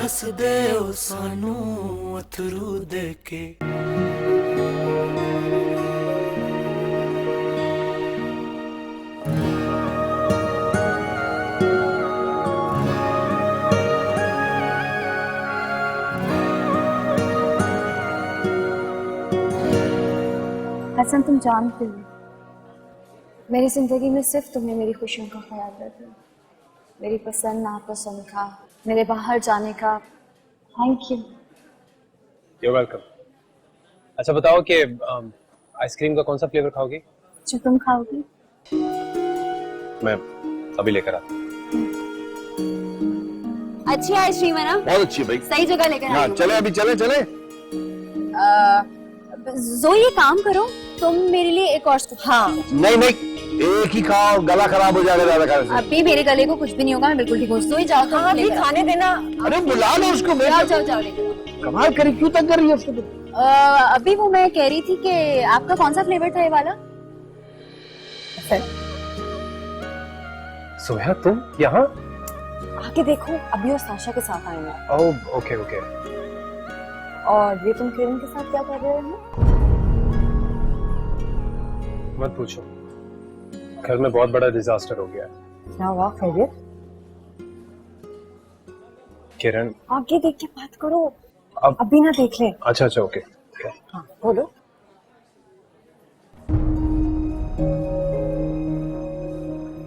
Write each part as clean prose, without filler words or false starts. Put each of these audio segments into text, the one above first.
दस दे ओ सानू अथरू दे के। हसन, तुम जानते हो मेरी जिंदगी में सिर्फ तुम्हें मेरी खुशियों का ख्याल रखना, मेरी पसंद नापसंद का, मेरे बाहर जाने का। Thank you. You're welcome. अच्छा बताओ कि आइसक्रीम का कौन सा फ्लेवर खाओगी? जो तुम खाओगी। मैं अभी लेकर आता हूँ। अच्छी आइसक्रीम है ना? बहुत अच्छी है भाई। सही जगह लेकर आई हूँ। चले अभी चले चले। जो ये काम करो, तुम मेरे लिए एक और हाँ। नहीं नहीं, एक ही खाओ, गला खराब हो जाएगा ज्यादा खाने से। अभी मेरे गले को कुछ भी नहीं होगा, मैं बिल्कुल ठीक हूँ। सोई जाओ तुम। हाँ, अभी खाने देना। अरे बुला लो उसको। जाओ जाओ जाओ लेकर। कमाल करी, क्यों तंग कर रही है उसको? अभी वो मैं कह रही थी कि आपका कौन सा फ्लेवर था ये वाला? सोया तुम यहाँ? आके देखो, अभी और साशा के साथ आए हैं। Oh okay okay. और ये तुम किरण के साथ क्या कर रहे हो? मत पूछो, घर में बहुत बड़ा डिजास्टर हो गया है। क्या हुआ फिर? किरण आगे देख के बात करो, अब अभी ना देख ले। अच्छा अच्छा ओके। हाँ बोलो।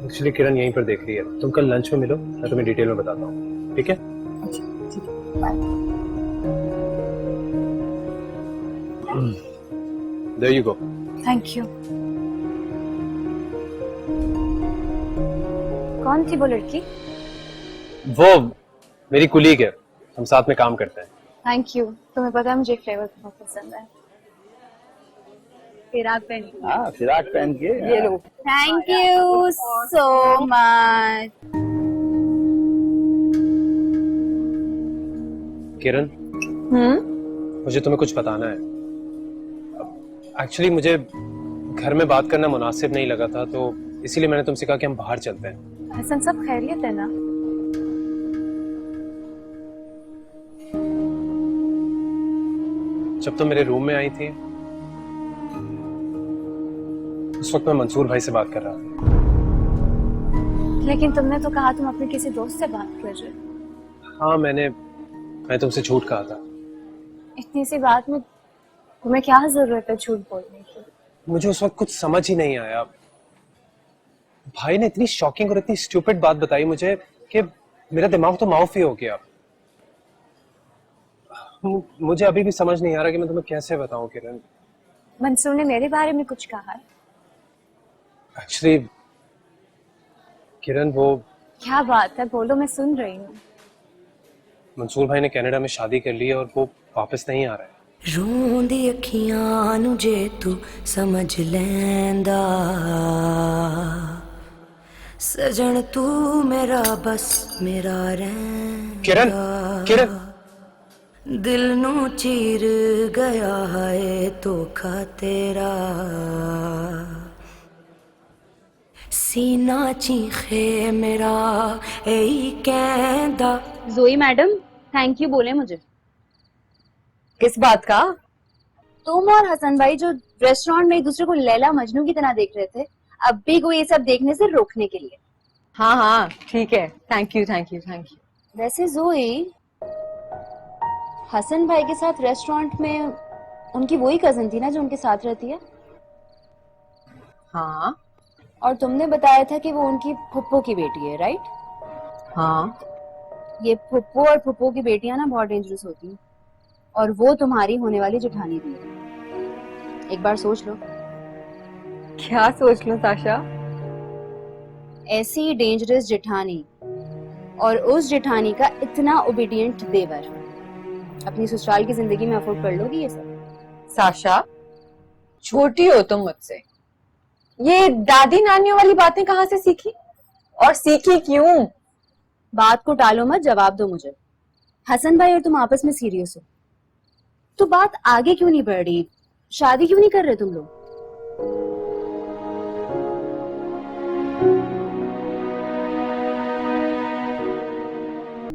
एक्चुअली किरण यहीं पर देख रही है, तुम कल लंच में मिलो, मैं तुम्हें डिटेल में बताता हूँ, ठीक है? अच्छा ठीक है, bye. There you go. Thank you. कौन थी वो लड़की? वो मेरी कुलीग है, हम साथ में काम करते हैं। Thank you. तुम्हें पता है मुझे फ्लेवर बहुत पसंद है। फिराक पहन के। हाँ, फिराक पहन के। ये लो। Thank you so much. Kiran, मुझे तुम्हें कुछ बताना है। एक्चुअली मुझे घर में बात करना मुनासिब नहीं लगा था, तो इसीलिए मैंने तुमसे कहा कि हम बाहर चलते हैं। हसन, सब खैरियत है ना? जब तुम मेरे रूम में आई थी उस वक्त मैं मंसूर भाई से बात कर रहा था। लेकिन तुमने तो कहा तुम अपने किसी दोस्त से बात कर रहे हो। हाँ, मैं तुमसे झूठ कहा था। इतनी सी बात में तुम्हें क्या जरूरत है झूठ बोलने की? मुझे उस वक्त कुछ समझ ही नहीं आया। भाई ने इतनी शॉकिंग और इतनी स्टूपिड बात बताई मुझे कि मेरा दिमाग तो माउफ ही हो गया। मुझे अभी भी समझ नहीं आ रहा कि मैं तुम्हें कैसे बताऊं किरण। मंसूर ने मेरे बारे में कुछ कहा है? एक्चुअली किरण, वो क्या बात है, बोलो, मैं सुन रही हूँ। मंसूर भाई ने कनाडा में शादी कर ली है और वो वापस नहीं आ रहा है। रोंदी अखियां नू जे तू समझ लैंदा, सजन तू मेरा बस मेरा रैंदा। किरण, किरण, दिल नू चीर गया है धोखा तेरा, सीना चीखे मेरा यही कहंदा। जोई मैडम, थैंक यू बोले मुझे। किस बात का? तुम और हसन भाई जो रेस्टोरेंट में एक दूसरे को लैला मजनू की तरह देख रहे थे, अब भी को ये सब देखने से रोकने के लिए। हाँ हाँ ठीक है, thank you thank you thank you. वैसे जोई, हसन भाई के साथ रेस्टोरेंट में उनकी वही कजन थी ना जो उनके साथ रहती है? हाँ और तुमने बताया था कि वो उनकी फुप्पो की बेटी है, राइट? हाँ। ये फुप्पो और फुप्पो की बेटियां ना बहुत डेंजरस होती हैं, और वो तुम्हारी होने वाली जेठानी भी है। एक बार सोच लो। क्या सोच लूं साशा? ऐसी डेंजरस जेठानी और उस जेठानी का इतना ओबीडियंट देवर, अपनी ससुराल की जिंदगी में अफोर्ड कर लोगी ये सब? साशा, छोटी हो तुम मुझसे। ये दादी नानियों वाली बातें कहाँ से सीखी और सीखी क्यों? बात को टालो मत, जवाब दो मुझे। हसन भाई और तुम आपस में सीरियस हो तो बात आगे क्यों नहीं बढ़ रही? शादी क्यों नहीं कर रहे तुम लोग?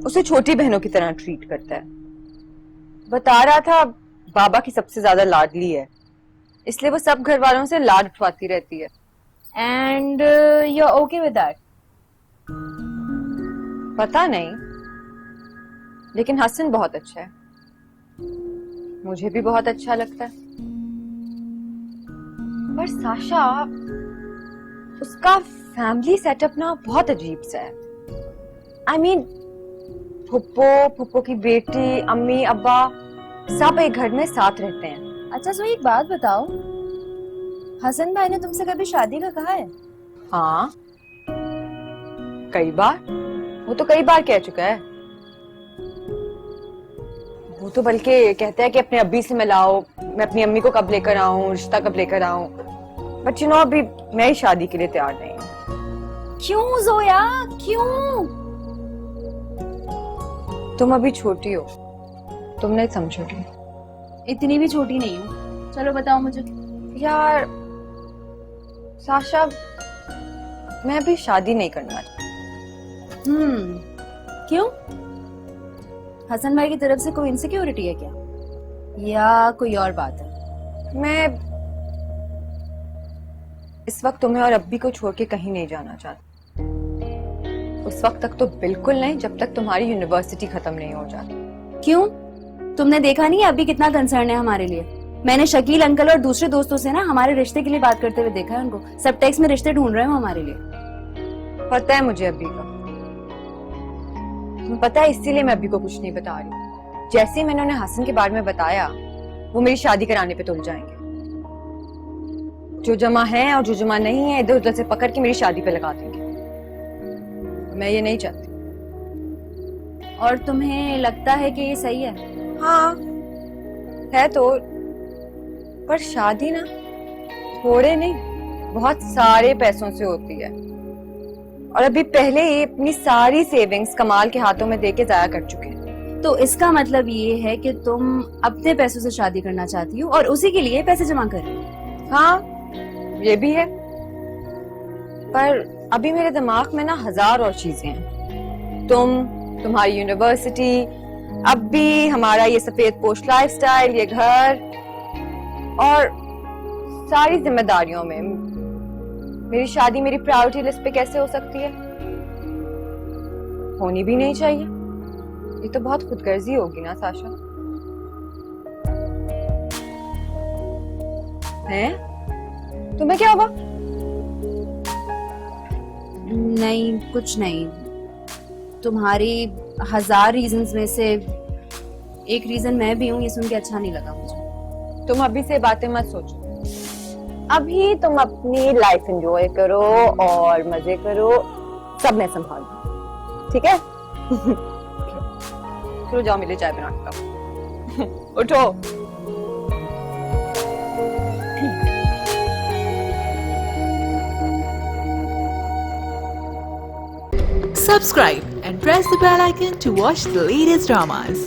उसे छोटी बहनों की तरह ट्रीट करता है। बता रहा था बाबा की सबसे ज्यादा लाडली है, इसलिए वो सब घर वालों से लाड उठवाती रहती है। And you are okay with that? पता नहीं, लेकिन हसन बहुत अच्छा है, मुझे भी बहुत अच्छा लगता है। पर साशा, उसका फैमिली सेटअप ना बहुत अजीब सा है। आई मीन, फुप्पो की बेटी, अम्मी अब्बा सब एक घर में साथ रहते हैं। अच्छा सो एक बात बताओ, हसन भाई ने तुमसे कभी शादी का कहा है? हाँ, कई बार। वो तो कई बार कह चुका है। वो तो बल्कि कहता है कि अपने अब्बी से मिलाओ, मैं अपनी अम्मी को कब लेकर आऊं, रिश्ता कब लेकर आऊं। बट यू नो, अभी मैं ही शादी के लिए तैयार नहीं हूं। क्यों जोया, क्यों? तुम अभी छोटी हो, तुम नहीं समझोगी। इतनी भी छोटी नहीं हूँ। चलो बताओ मुझे। यार साशा, मैं अभी शादी नहीं करना चाहती। क्यों? हसन भाई की तरफ से कोई इनसिक्योरिटी है क्या, या कोई और बात है? मैं इस वक्त तुम्हें और अब्बी को छोड़ के कहीं नहीं जाना चाहती। उस वक्त तक तो बिल्कुल नहीं, जब तक तुम्हारी यूनिवर्सिटी खत्म नहीं हो जाती। क्यों? तुमने देखा नहीं अभी कितना कंसर्न है हमारे लिए? मैंने शकील अंकल और दूसरे दोस्तों से ना हमारे रिश्ते के लिए बात करते हुए देखा है उनको। सब टेक्स्ट में रिश्ते ढूंढ रहे हो हमारे लिए। पता है मुझे अब्बी का, तुम्हें पता है, इसीलिए मैं अब्बी को कुछ नहीं बता रही। जैसे ही मैंने उन्हें हसन के बारे में बताया, वो मेरी शादी कराने पे तुल जाएंगे। जो जमा है और जो जमा नहीं है इधर उधर से पकड़ के मेरी शादी पे लगा देंगे। मैं ये नहीं चाहती। और तुम्हें लगता है कि ये सही है? हाँ है तो, पर शादी ना थोड़े नहीं, बहुत सारे पैसों से होती है। और अभी पहले ही अपनी सारी सेविंग्स कमाल के हाथों में देके जाया कर चुके हैं। तो इसका मतलब ये है कि तुम अपने पैसों से शादी करना चाहती हो और उसी के लिए पैसे जमा कर रही हो? हाँ, ये भी है, पर अभी मेरे दिमाग में ना 1000 और चीजें हैं। तुम्हारी यूनिवर्सिटी, अब भी हमारा ये सफेद पोश लाइफस्टाइल, ये घर, और सारी जिम्मेदारियों में मेरी शादी मेरी प्रायोरिटी लिस्ट पे कैसे हो सकती है? होनी भी नहीं चाहिए। ये तो बहुत खुदगर्जी होगी ना साशा? हैं? तुम्हें क्या हुआ? नहीं, कुछ नहीं। तुम्हारी 1000 रीजंस में से एक रीजन मैं भी हूँ, ये सुन के अच्छा नहीं लगा मुझे। तुम अभी से बातें मत सोचो, अभी तुम अपनी लाइफ एंजॉय करो और मजे करो, सब मैं संभालूं, ठीक है? चलो जाओ, मेरे चाय बना के लाओ। उठो। Subscribe and press the bell icon to watch the latest dramas.